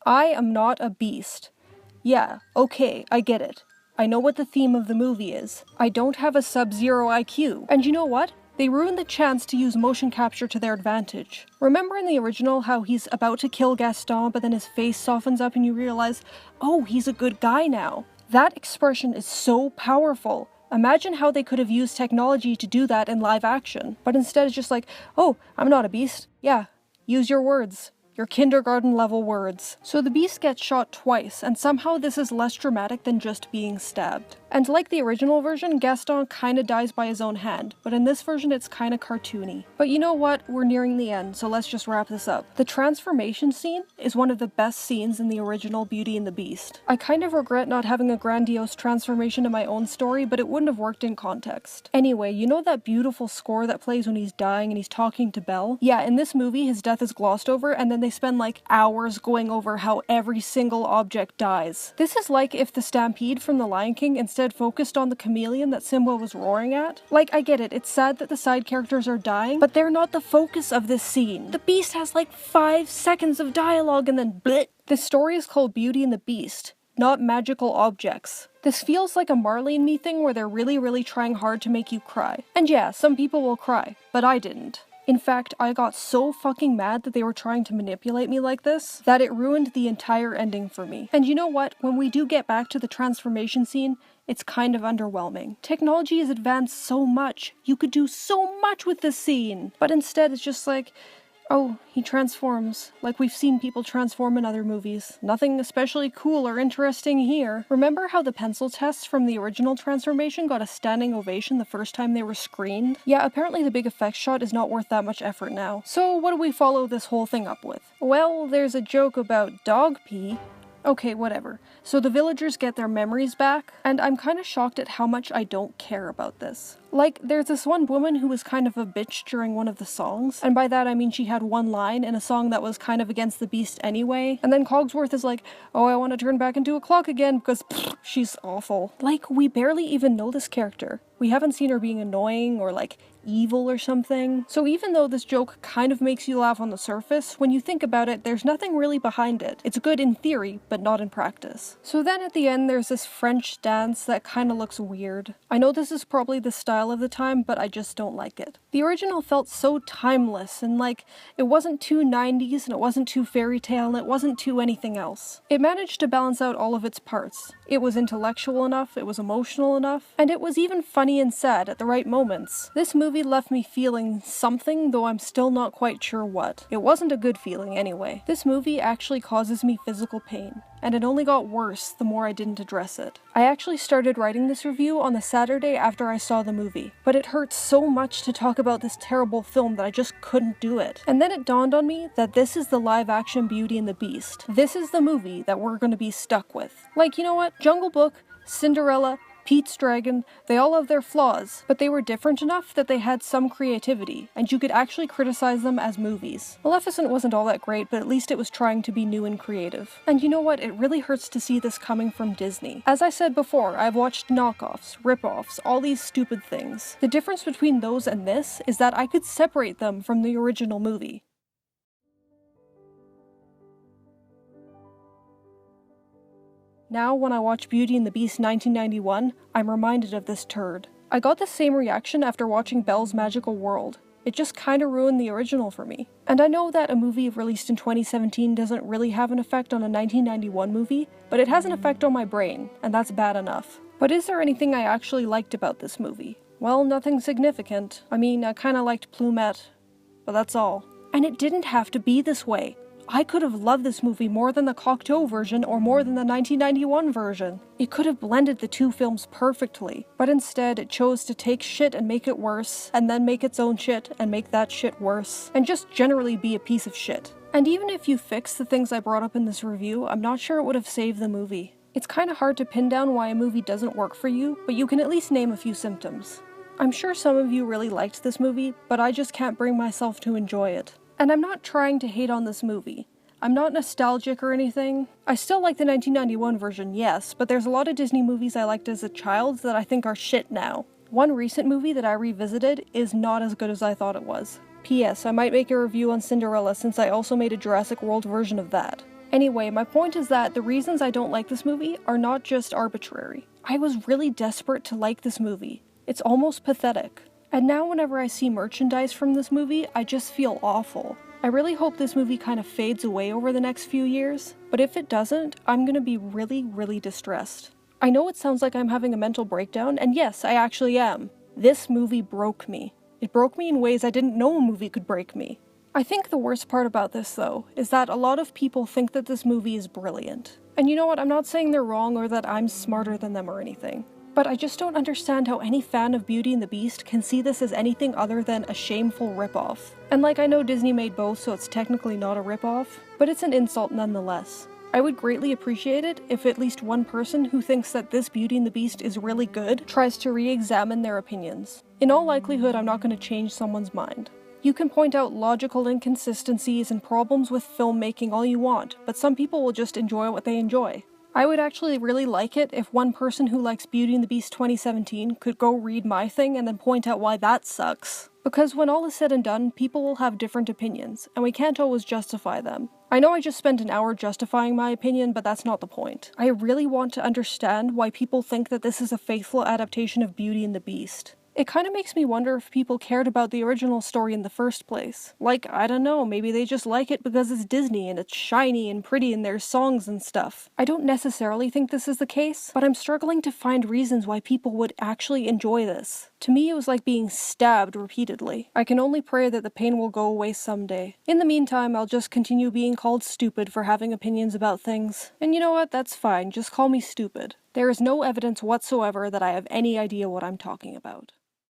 I am not a beast. Yeah, okay, I get it. I know what the theme of the movie is. I don't have a sub-zero IQ. And you know what? They ruined the chance to use motion capture to their advantage. Remember in the original how he's about to kill Gaston, but then his face softens up and you realize, oh, he's a good guy now. That expression is so powerful. Imagine how they could have used technology to do that in live action. But instead it's just like, oh, I'm not a beast. Yeah, use your words. Your kindergarten level words. So the Beast gets shot twice, and somehow this is less dramatic than just being stabbed. And like the original version, Gaston kinda dies by his own hand, but in this version it's kinda cartoony. But you know what? We're nearing the end, so let's just wrap this up. The transformation scene is one of the best scenes in the original Beauty and the Beast. I kind of regret not having a grandiose transformation in my own story, but it wouldn't have worked in context. Anyway, you know that beautiful score that plays when he's dying and he's talking to Belle? Yeah, in this movie his death is glossed over, and then they spend like hours going over how every single object dies. This is like if the stampede from The Lion King instead focused on the chameleon that Simba was roaring at. Like, I get it, it's sad that the side characters are dying, but they're not the focus of this scene. The Beast has like 5 seconds of dialogue and then bleh. This story is called Beauty and the Beast, not magical objects. This feels like a Marley and Me thing where they're really, really trying hard to make you cry. And yeah, some people will cry, but I didn't. In fact, I got so fucking mad that they were trying to manipulate me like this, that it ruined the entire ending for me. And you know what? When we do get back to the transformation scene, it's kind of underwhelming. Technology has advanced so much. You could do so much with this scene. But instead it's just like, oh, he transforms, like we've seen people transform in other movies. Nothing especially cool or interesting here. Remember how the pencil tests from the original transformation got a standing ovation the first time they were screened? Yeah, apparently the big effects shot is not worth that much effort now. So what do we follow this whole thing up with? Well, there's a joke about dog pee. Okay, whatever. So the villagers get their memories back, and I'm kind of shocked at how much I don't care about this. Like, there's this one woman who was kind of a bitch during one of the songs, and by that I mean she had one line in a song that was kind of against the Beast anyway, and then Cogsworth is like, oh, I want to turn back into a clock again, because pfft, she's awful. Like, we barely even know this character. We haven't seen her being annoying or like evil or something. So even though this joke kind of makes you laugh on the surface, when you think about it, there's nothing really behind it. It's good in theory, but not in practice. So then at the end there's this French dance that kind of looks weird. I know this is probably the style of the time, but I just don't like it. The original felt so timeless, and like, it wasn't too 90s, and it wasn't too fairy tale, and it wasn't too anything else. It managed to balance out all of its parts. It was intellectual enough, it was emotional enough, and it was even funny and sad at the right moments. This movie left me feeling something, though I'm still not quite sure what. It wasn't a good feeling anyway. This movie actually causes me physical pain, and it only got worse the more I didn't address it. I actually started writing this review on the Saturday after I saw the movie, but it hurt so much to talk about this terrible film that I just couldn't do it. And then it dawned on me that this is the live-action Beauty and the Beast. This is the movie that we're gonna be stuck with. Like, you know what? Jungle Book, Cinderella, Pete's Dragon, they all have their flaws, but they were different enough that they had some creativity, and you could actually criticize them as movies. Maleficent wasn't all that great, but at least it was trying to be new and creative. And you know what? It really hurts to see this coming from Disney. As I said before, I've watched knockoffs, rip-offs, all these stupid things. The difference between those and this is that I could separate them from the original movie. Now, when I watch Beauty and the Beast 1991, I'm reminded of this turd. I got the same reaction after watching Belle's Magical World. It just kinda ruined the original for me. And I know that a movie released in 2017 doesn't really have an effect on a 1991 movie, but it has an effect on my brain, and that's bad enough. But is there anything I actually liked about this movie? Well, nothing significant. I mean, I kinda liked Plumette, but that's all. And it didn't have to be this way. I could have loved this movie more than the Cocteau version or more than the 1991 version. It could have blended the two films perfectly, but instead it chose to take shit and make it worse, and then make its own shit and make that shit worse, and just generally be a piece of shit. And even if you fix the things I brought up in this review, I'm not sure it would have saved the movie. It's kinda hard to pin down why a movie doesn't work for you, but you can at least name a few symptoms. I'm sure some of you really liked this movie, but I just can't bring myself to enjoy it. And I'm not trying to hate on this movie. I'm not nostalgic or anything. I still like the 1991 version, yes, but there's a lot of Disney movies I liked as a child that I think are shit now. One recent movie that I revisited is not as good as I thought it was. P.S. I might make a review on Cinderella since I also made a Jurassic World version of that. Anyway, my point is that the reasons I don't like this movie are not just arbitrary. I was really desperate to like this movie. It's almost pathetic. And now whenever I see merchandise from this movie, I just feel awful. I really hope this movie kind of fades away over the next few years, but if it doesn't, I'm gonna be really distressed. I know it sounds like I'm having a mental breakdown, and yes, I actually am. This movie broke me. It broke me in ways I didn't know a movie could break me. I think the worst part about this, though, is that a lot of people think that this movie is brilliant. And you know what, I'm not saying they're wrong or that I'm smarter than them or anything. But I just don't understand how any fan of Beauty and the Beast can see this as anything other than a shameful ripoff. And like, I know Disney made both, so it's technically not a ripoff, but it's an insult nonetheless. I would greatly appreciate it if at least one person who thinks that this Beauty and the Beast is really good tries to re-examine their opinions. In all likelihood, I'm not going to change someone's mind. You can point out logical inconsistencies and problems with filmmaking all you want, but some people will just enjoy what they enjoy. I would actually really like it if one person who likes Beauty and the Beast 2017 could go read my thing and then point out why that sucks. Because when all is said and done, people will have different opinions, and we can't always justify them. I know I just spent an hour justifying my opinion, but that's not the point. I really want to understand why people think that this is a faithful adaptation of Beauty and the Beast. It kind of makes me wonder if people cared about the original story in the first place. Like, I don't know, maybe they just like it because it's Disney and it's shiny and pretty and there's songs and stuff. I don't necessarily think this is the case, but I'm struggling to find reasons why people would actually enjoy this. To me, it was like being stabbed repeatedly. I can only pray that the pain will go away someday. In the meantime, I'll just continue being called stupid for having opinions about things. And you know what? That's fine. Just call me stupid. There is no evidence whatsoever that I have any idea what I'm talking about.